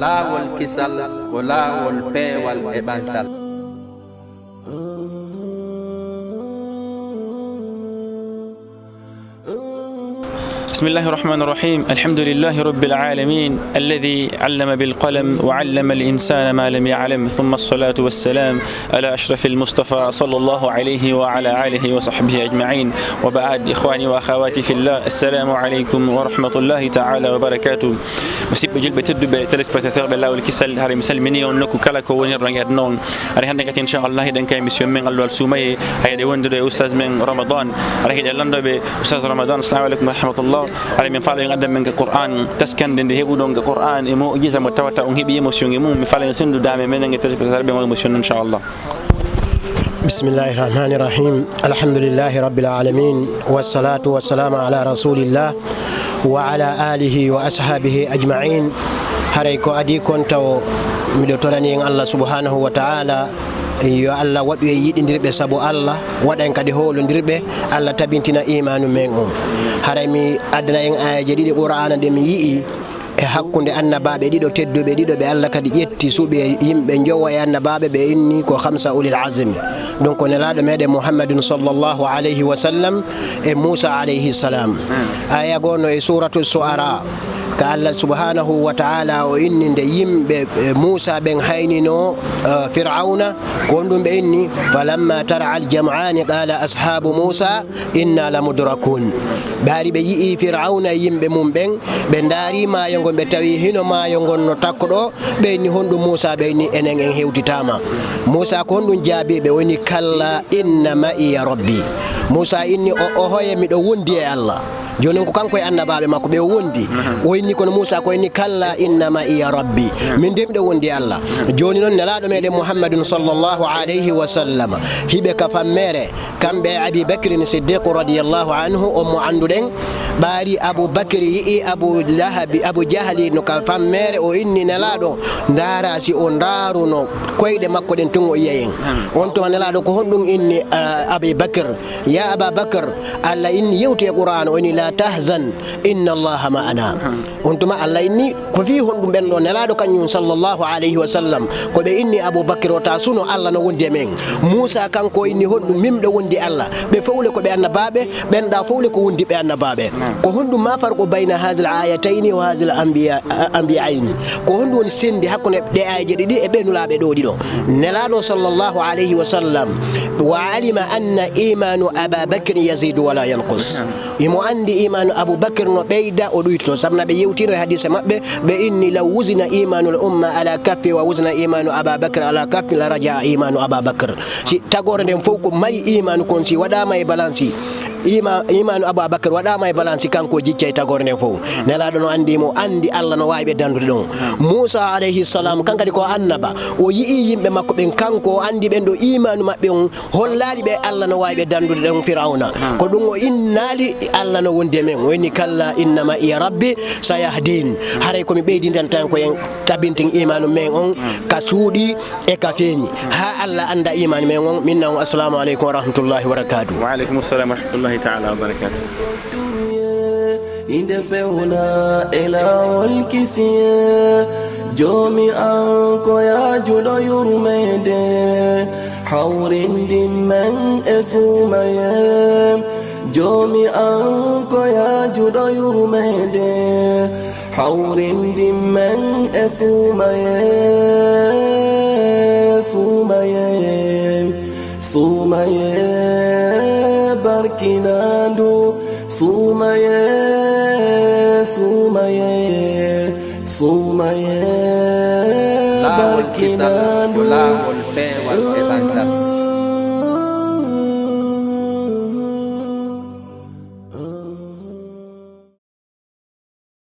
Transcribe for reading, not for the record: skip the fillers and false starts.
laawolkisal ko laawol peewal e ɓantal. بسم الله الرحمن الرحيم. الحمد لله رب العالمين الذي علم بالقلم وعلم الإنسان ما لم يعلم، ثم الصلاة والسلام على أشرف المصطفى صلى الله عليه وعلى آله وصحبه أجمعين، وبعد. إخواني وأخواتي في الله، السلام عليكم ورحمة الله تعالى وبركاته. مسيب جلبة تدب تلسبكتاتور laawolkisal hari misal mini on nokku kala ko woni rangat non ari hande kati Incha'Allah den kay mission men Allah sumaye hayde wondude Oustaz men Ramadan ari hede landobe Oustaz Ramadan. Assalamu alaikum wa rahmatullah. Ari min fala ngadam men Qur'an taskande de hebu don Qur'an e mo giza mo tawata on hebi emotion e mum mi fala sendu dame men ngi telespectateur be mo emotion Incha'Allah. بسم الله الرحمن الرحيم. الحمد لله رب العالمين، والصلاة والسلام على رسول الله وعلى آله وأصحابه أجمعين. هريكو أدي كنتو مدتولاني الله سبحانه وتعالى yo Allah waɗu e yiɗidirɓe sabu Allah waɗen kadi howlodirɓe Allah tabintina imanu men on. haray mi addana en ayaji ɗiɗi qur'ana nde mi yii e hakkunde annabaɓe ɗiɗo tedduɓe ɗiɗo ɓe Allah kadi ƴetti suuɓe yimɓe jowa e annabaɓe ɓe inni ko khamsa ulil azmi. donc nelaɗo meɗen Muhammadun sallallahu alayhi wa sallam e Musa alayhi salam. aya gono e suratu su'ara ka Allah subhanahu wa ta'ala o inni nde yimɓe Musa ɓen haynino fir'auna ko ɗum ɓe inni falamma tara aljam'ani qala ashabu Musa inna lamudrakun. ɓaari ɓe yii fir'auna e yimɓe mum ɓen ɓe daari maayo ngon ɓe tawi hino maayo ngon no takkoɗo ɓe inni honɗum Musa ɓe inni enen en hewtitama. Musa ko honɗum jaabiɓe woni kalla inna ma'iya rabbi. Musa inni o hoye miɗo wondi e Allah. joni ko kanko e annabaɓe makko ɓe wondi o inni kono Musa ko inni kalla innama iya rabbi, min de miɗo wondi Allah. joni noon nelaɗo meɗen Muhammadun sallallahu alayhi wa sallam hiɓe ka fammere kamɓe Abi Bakrin Siddiq radiyallahu anhu on mo anduɗen. ɓaari Abu Bakri yii Abu Jahali no ka fammere o inni nelaɗo ndara si o ndaruno koyɗe makko ɗen tun o yiya en. on tuma nelaɗo ko honɗum inni Abi Bakr, ya Aba Bakr, Allah inni yewti e Qur'an o inni la tahzan inna Allaha ma'ana. on tuma Allah inni ko fi honɗum ɓen ɗo nelaɗo kañum sallallahu alayhi wa sallam ko ɓe inni Abu Bakr o ta suno Allah no wondi e men. Musa kanko inni honɗum min ɗo wondi Allah. ɓe fawle ko ɓe annabaɓe, ɓen ɗa fawle ko wondi ɓe annabaɓe. ko honɗum ma farqu bayna hadhihi al-ayatayn wa hadhihi al-anbiyayn. ko honɗum woni sendi hakkunde ɗe ayaje ɗiɗi e ɓe nulaɓe ɗo ɗiɗo. nelaɗo sallallahu alayhi wa sallam wa alima anna imanu Aba Bakr yazidu wala yanqus. imo andi imanu Abu Bakr no ɓeyda o ɗuytoto. sabna ɓe yewtino e hadise maɓɓe ɓe inni law wuzina imanu l-umma ala kaffi wa wuzina imanu Aba Bakr ala kaffi la raja imanu Aba Bakr. si tagore nden fof ko mari imanu kon si waɗama e balansi imanu Abu Bakr waɗama e balansi kanko jicca e tagore nden fof. nelaɗo no andimo andi Allah no wawi ɓe dandude ɗon. Musa alayhi salam kankadi ko annaba o yii yimɓe makko ɓen kanko o andi ɓen ɗo imanu maɓɓe on hollali ɓe Allah no wawi ɓe dandude ɗon fir'auna. ko ɗum o innali Allah no wondi e men o inni kalla innama iya rabbi sayahdin. haray komi ɓeydintan tan ko en tabintin imanu men on ka suuɗi e ka feeñi ha Allah anda imanu men on. minna on assalamu aleykum wa rahmatullahi wa barakatuh. Wa alaikum assalam wa rahmatullahi ta'ala wa barakatuh. indefewna laawolkisal jomi an ko yajuɗo yurmede hawrindin men e sumaye. jomi an ko yajuɗo yurmede hawrindin men e sumaye barkinandu sumaye laawolkisal ko laawol peewal e